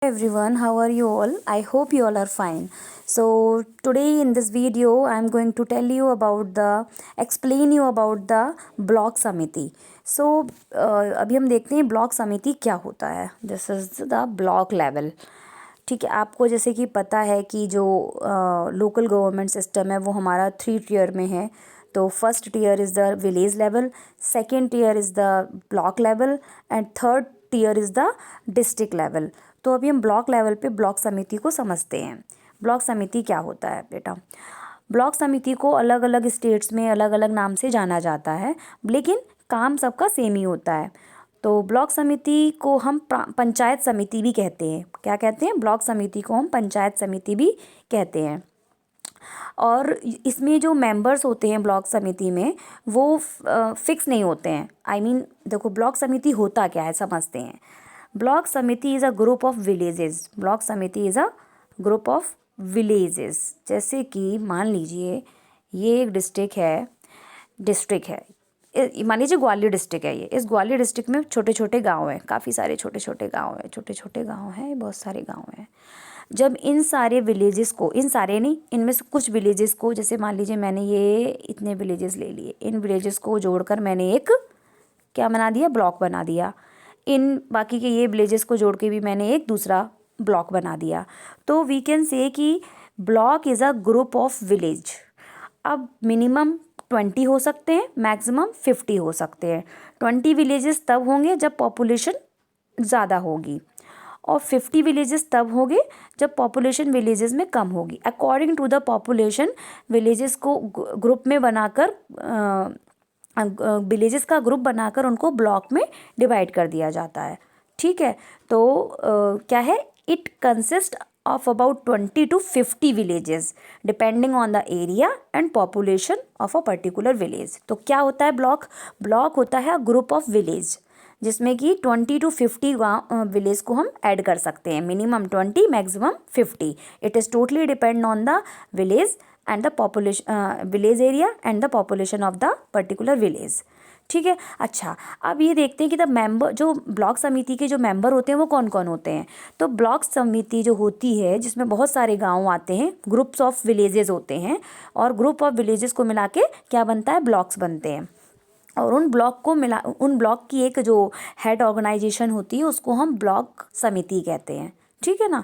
Everyone, how are you all? I hope you all are fine. So today in this video I am going to tell you about the explain you about the block समिति. So अभी हम देखते हैं block समिति क्या होता है. This is the block level. ठीक है, आपको जैसे कि पता है कि जो लोकल गवर्नमेंट सिस्टम है वो हमारा 3 टियर में है. तो first tier is the village level, second tier is the block level and third tier is the district level. तो अभी हम ब्लॉक लेवल पे ब्लॉक समिति को समझते हैं. ब्लॉक समिति क्या होता है बेटा? ब्लॉक समिति को अलग अलग स्टेट्स में अलग अलग नाम से जाना जाता है, लेकिन काम सबका सेम ही होता है. तो ब्लॉक समिति को हम पंचायत समिति भी कहते हैं. क्या कहते हैं? ब्लॉक समिति को हम पंचायत समिति भी कहते हैं. और इसमें जो मेंबर्स होते हैं ब्लॉक समिति में वो फिक्स नहीं होते हैं. देखो ब्लॉक समिति होता क्या है समझते हैं. Block samiti is a group of villages. Block samiti is a group of villages. जैसे कि मान लीजिए ये एक डिस्ट्रिक्ट है. मान लीजिए ग्वालियर डिस्ट्रिक्ट है ये. इस ग्वालियर डिस्ट्रिक्ट में छोटे छोटे गांव हैं, काफ़ी सारे छोटे छोटे गांव हैं, बहुत सारे गांव हैं. जब इन सारे विलेजेस को, इन सारे नहीं, इनमें से कुछ विलेजेस को, जैसे मान लीजिए मैंने ये इतने विलेजेस ले लिए, इन विलेजेस को जोड़कर मैंने एक क्या बना दिया? ब्लॉक बना दिया. इन बाकी के ये विलेजेस को जोड़ के भी मैंने एक दूसरा ब्लॉक बना दिया. तो वी कैन से कि block is a group of village. अब मिनिमम 20 हो सकते हैं, मैक्सिमम 50 हो सकते हैं. 20 विलेजेस तब होंगे जब पॉपुलेशन ज़्यादा होगी, और 50 विलेजेस तब होंगे जब पॉपुलेशन विलेजेस में कम होगी. According to the population villages को ग्रुप में बनाकर विलेजेस का ग्रुप बनाकर उनको ब्लॉक में डिवाइड कर दिया जाता है. ठीक है. तो क्या है? It consist of about 20 to 50 villages depending on the area and population of a particular village. तो क्या होता है ब्लॉक? ब्लॉक होता है ग्रुप ऑफ विलेज जिसमें कि 20 to 50 विलेज को हम ऐड कर सकते हैं. Minimum 20, maximum 50. It is totally depend on the village and the population, village area and the population of the particular village. ठीक है. अच्छा, अब ये देखते हैं कि द मेंबर, जो ब्लॉक समिति के जो मेंबर होते हैं वो कौन कौन होते हैं. तो ब्लॉक समिति जो होती है जिसमें बहुत सारे गांव आते हैं, ग्रुप्स ऑफ विलेजेस होते हैं, और ग्रुप ऑफ विलेजेस को मिला के क्या बनता है? ब्लॉक्स बनते हैं. और उन ब्लॉक की एक जो हेड ऑर्गेनाइजेशन होती है उसको हम ब्लॉक समिति कहते हैं. ठीक है ना.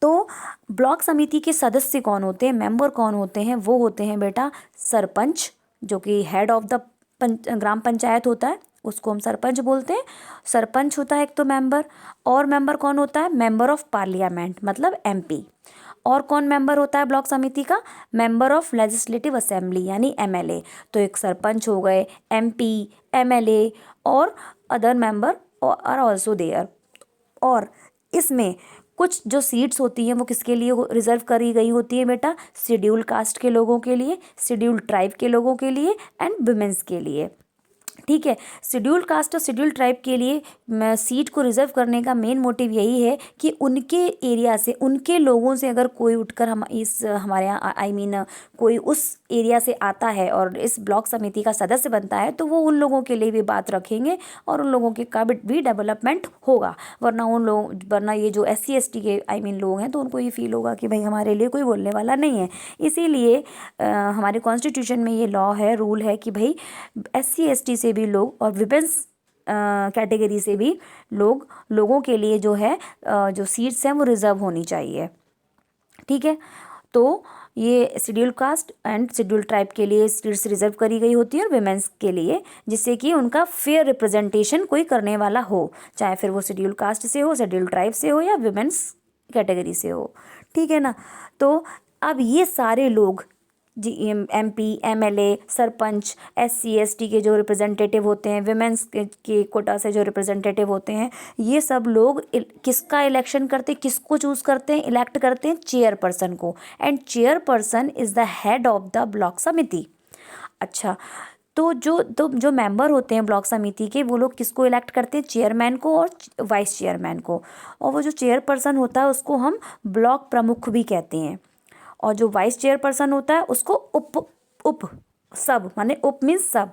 तो ब्लॉक समिति के सदस्य कौन होते हैं, मेंबर कौन होते हैं? वो होते हैं बेटा सरपंच, जो कि head of the gram panchayat होता है, उसको हम सरपंच बोलते हैं. सरपंच होता है एक तो मेंबर. और मेंबर कौन होता है? मेंबर ऑफ पार्लियामेंट, मतलब MP. और कौन मेंबर होता है ब्लॉक समिति का? मेंबर ऑफ लेजिस्लेटिव असेंबली यानी MLA. तो एक सरपंच हो गए, MP, MLA और other member are also there. और इसमें कुछ जो सीट्स होती हैं वो किसके लिए रिजर्व करी गई होती है बेटा? शेड्यूल कास्ट के लोगों के लिए, शेड्यूल ट्राइब के लोगों के लिए एंड वुमेन्स के लिए. ठीक है. शेड्यूल कास्ट और शेड्यूल ट्राइब के लिए सीट को रिजर्व करने का मेन मोटिव यही है कि उनके एरिया से, उनके लोगों से अगर कोई उठकर हमारे यहाँ कोई उस एरिया से आता है और इस ब्लॉक समिति का सदस्य बनता है तो वो उन लोगों के लिए भी बात रखेंगे और उन लोगों के का भी डेवलपमेंट होगा. वरना ये जो SC ST के लोग हैं तो उनको ये फील होगा कि भाई हमारे लिए कोई बोलने वाला नहीं है. इसीलिए हमारे कॉन्स्टिट्यूशन में ये लॉ है, रूल है कि भाई SC ST से भी लोग और विमेंस कैटेगरी से भी लोगों के लिए जो है जो सीट्स हैं वो रिजर्व होनी चाहिए. ठीक है. तो ये schedule caste and schedule tribe के लिए सीट्स रिजर्व करी गई होती है और विमेंस के लिए, जिससे कि उनका फेयर रिप्रेजेंटेशन कोई करने वाला हो, चाहे फिर वो शेड्यूल कास्ट से हो, शेड्यूल ट्राइब से हो या विमेंस कैटेगरी से हो. ठीक है ना. तो अब ये सारे लोग MP, MLA, sarpanch, SC ST के जो रिप्रेजेंटेटिव होते हैं, विमेंस के कोटा से जो रिप्रेजेंटेटिव होते हैं, ये सब लोग किसका इलेक्शन करते हैं, किसको चूज़ करते हैं, इलेक्ट करते हैं? चेयरपर्सन को. And chairperson is the head of the block समिति. अच्छा, तो जो मेंबर होते हैं ब्लॉक समिति के वो लोग किसको इलेक्ट करते हैं? चेयरमैन को और वाइस चेयरमैन को. और वो जो चेयरपर्सन होता है उसको हम ब्लॉक प्रमुख भी कहते हैं. और जो वाइस चेयरपर्सन होता है उसको उप माने उप मीन्स सब,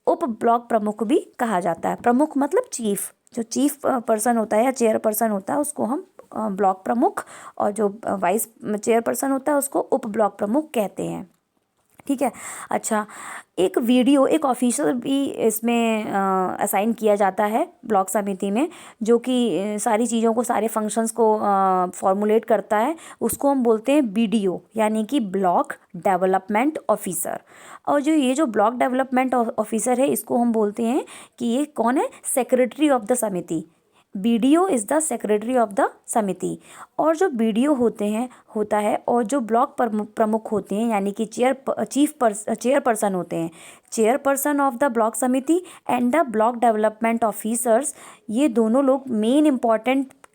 उप ब्लॉक प्रमुख भी कहा जाता है. प्रमुख मतलब चीफ. जो चीफ पर्सन होता है या चेयरपर्सन होता है उसको हम ब्लॉक प्रमुख, और जो वाइस चेयरपर्सन होता है उसको उप ब्लॉक प्रमुख कहते हैं। ठीक है। अच्छा, एक वीडियो, एक ऑफिसर भी इसमें असाइन किया जाता है ब्लॉक समिति में, जो कि सारी चीज़ों को, सारे फंक्शंस को फॉर्मुलेट करता है। उसको हम बोलते हैं BDO, यानी कि ब्लॉक डेवलपमेंट ऑफिसर। और ये जो ब्लॉक डेवलपमेंट ऑफिसर है, इसको हम बोलते हैं कि ये कौन है, सेक्रेटरी ऑफ द समिति। BDO is the secretary of the समिति। और जो BDO होता है, और जो ब्लॉक प्रमुख होते हैं, यानी कि चेयरपर्सन होते हैं, चेयरपर्सन ऑफ द ब्लॉक समिति and the block development officers, ये दोनों लोग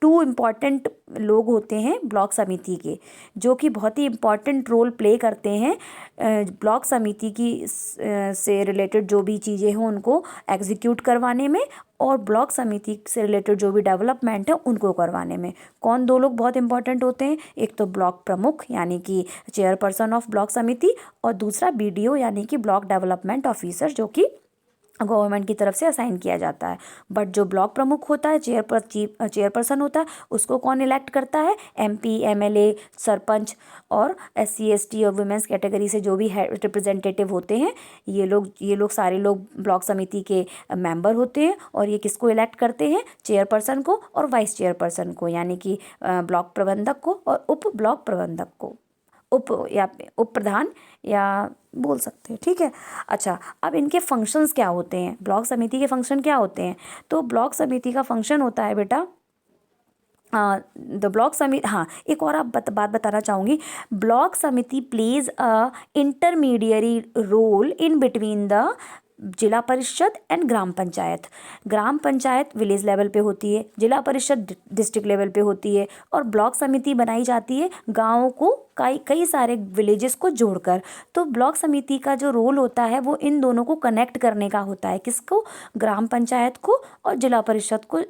टू इम्पॉर्टेंट लोग होते हैं ब्लॉक समिति के, जो कि बहुत ही इम्पॉर्टेंट रोल प्ले करते हैं ब्लॉक समिति की से रिलेटेड जो भी चीज़ें हों उनको एग्जीक्यूट करवाने में, और ब्लॉक समिति से रिलेटेड जो भी डेवलपमेंट है उनको करवाने में। कौन दो लोग बहुत इंपॉर्टेंट होते हैं, एक तो ब्लॉक प्रमुख यानी कि चेयरपर्सन ऑफ ब्लॉक समिति, और दूसरा BDO यानी कि ब्लॉक डेवलपमेंट ऑफिसर, जो कि गवर्नमेंट की तरफ से असाइन किया जाता है। बट जो ब्लॉक प्रमुख होता है, चेयरपर्सन होता है, उसको कौन इलेक्ट करता है, MP, MLA, सरपंच और SC ST और वुमेंस कैटेगरी से जो भी रिप्रेजेंटेटिव होते हैं, ये लोग सारे लोग ब्लॉक समिति के मेंबर होते हैं। और ये किसको इलेक्ट करते हैं, चेयरपर्सन को और वाइस चेयरपर्सन को, यानी कि ब्लॉक प्रबंधक को और उप ब्लॉक प्रबंधक को, उप प्रधान या बोल सकते हैं। ठीक है। अच्छा, अब इनके फंक्शंस क्या होते हैं, ब्लॉक समिति के फंक्शन क्या होते हैं? तो ब्लॉक समिति का फंक्शन होता है बेटा, द ब्लॉक समिति, हाँ एक और बात बताना चाहूँगी। Block samiti plays a intermediary role in between the zila parishad and gram panchayat. Gram panchayat village level पे होती है, जिला परिषद डिस्ट्रिक्ट लेवल पे होती है, और ब्लॉक समिति बनाई जाती है गाँवों को कई सारे विलेजेस को जोड़कर। तो ब्लॉक समिति का जो रोल होता है वो इन दोनों को कनेक्ट करने का होता है, किसको, ग्राम पंचायत को और जिला परिषद को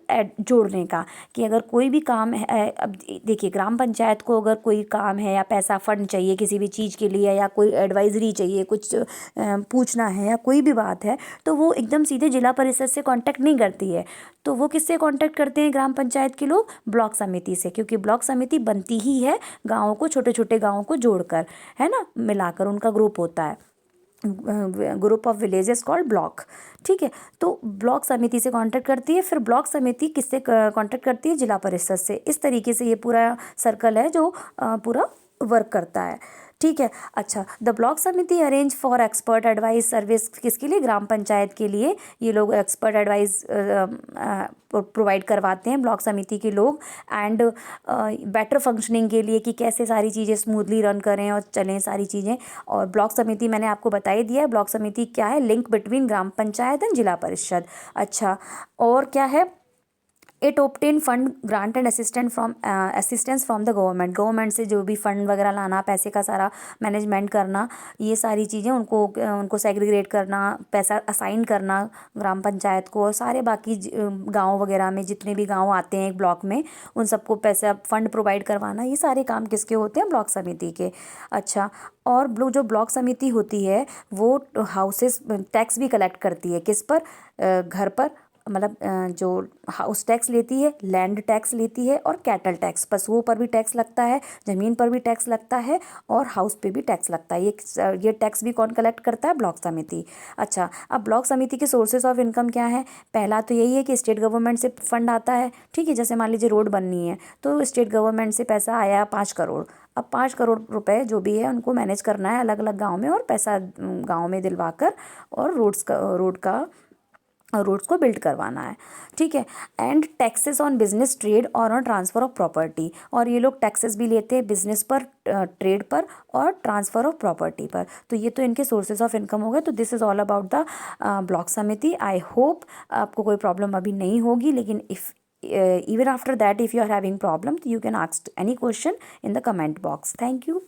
जोड़ने का, कि अगर कोई भी काम है, अब देखिए ग्राम पंचायत को अगर कोई काम है या पैसा फंड चाहिए किसी भी चीज़ के लिए, या कोई एडवाइजरी चाहिए, कुछ पूछना है या कोई भी बात है, तो वो एकदम सीधे जिला परिषद से कांटेक्ट नहीं करती है। तो वो किससे कांटेक्ट करते हैं ग्राम पंचायत के लोग, ब्लॉक समिति से, क्योंकि ब्लॉक समिति बनती ही है गाँवों को, छोटे छोटे गाँवों को जोड़कर, है ना, मिलाकर उनका ग्रुप होता है, group of villages called block. ठीक है। तो ब्लॉक समिति से कांटेक्ट करती है, फिर ब्लॉक समिति किससे कांटेक्ट करती है, जिला परिषद से। इस तरीके से ये पूरा सर्कल है जो पूरा वर्क करता है। ठीक है। अच्छा, द ब्लॉक समिति arrange for expert advice service, किसके लिए, ग्राम पंचायत के लिए ये लोग एक्सपर्ट एडवाइस प्रोवाइड करवाते हैं ब्लॉक समिति के लोग, एंड बेटर फंक्शनिंग के लिए, कि कैसे सारी चीज़ें स्मूथली रन करें और चलें सारी चीज़ें। और ब्लॉक समिति मैंने आपको बता ही दिया है, ब्लॉक समिति क्या है, link between gram panchayat and जिला परिषद। अच्छा, और क्या है, it obtain fund grant and assistance from the government से जो भी फंड वगैरह लाना, पैसे का सारा मैनेजमेंट करना, ये सारी चीज़ें उनको सेग्रीगेट करना, पैसा असाइन करना ग्राम पंचायत को, और सारे बाकी गांव वगैरह में जितने भी गांव आते हैं एक ब्लॉक में, उन सबको पैसा फंड प्रोवाइड करवाना, ये सारे काम किसके होते हैं, ब्लॉक समिति के। अच्छा, और जो ब्लॉक समिति होती है वो हाउसेस टैक्स भी कलेक्ट करती है, किस पर, घर पर, मतलब जो हाउस टैक्स लेती है, लैंड टैक्स लेती है, और कैटल टैक्स, पशुओं पर भी टैक्स लगता है, ज़मीन पर भी टैक्स लगता है, और हाउस पे भी टैक्स लगता है। ये टैक्स भी कौन कलेक्ट करता है, ब्लॉक समिति। अच्छा, अब ब्लॉक समिति के सोर्सेज ऑफ इनकम क्या है, पहला तो यही है कि स्टेट गवर्नमेंट से फंड आता है। ठीक है। जैसे मान लीजिए रोड बननी है, तो स्टेट गवर्नमेंट से पैसा आया 5 करोड़। अब 5 करोड़ रुपए जो भी है उनको मैनेज करना है अलग अलग गाँव में, और पैसा गाँव में दिलवाकर, और रोड्स को बिल्ड करवाना है। ठीक है। And taxes on business, trade और ऑन ट्रांसफ़र ऑफ प्रॉपर्टी, और ये लोग टैक्सेस भी लेते हैं बिजनेस पर, ट्रेड पर, और ट्रांसफ़र ऑफ प्रॉपर्टी पर। तो ये तो इनके सोर्सेज ऑफ इनकम हो गए। तो this is all about the block samiti. I hope आपको कोई प्रॉब्लम अभी नहीं होगी, लेकिन even after that if you are having problem, you can ask any question in the comment box. Thank you.